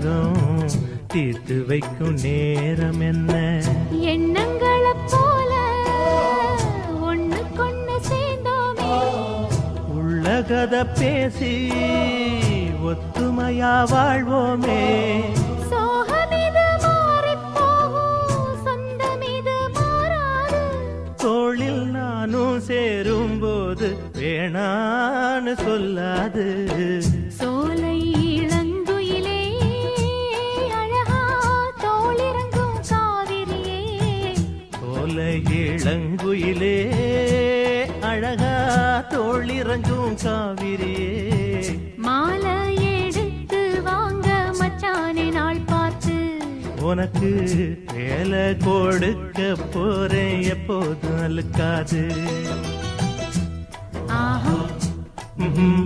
தாகம் தீர்த்து வைக்கும் நேரம் என்ன? எண்ணங்களை போல ஒண்ணுக்கொண்ணு சேர்ந்தோமே, உள்ள கதை பேசி ஒத்துமையா வாழ்வோமே. சோகமிது மாறிப் போகும், சொந்தமிது மாறாது. தோளில் நானும் சேரும்போது வேணான்னு சொல்லாது. சோலை இளங்குயிலே அழகா தோளிறங்கும் காவிரியே, சோலை இளங்குயிலே அழகா தோளிறங்கும் காவிரியே. மாலை எடுத்து வாங்க மச்சானே நாள் பார்த்து, உனக்கு வேலை கொடுக்க போறேன் எப்போதும் அழுக்காது. ஆஹா ம்ஹும்.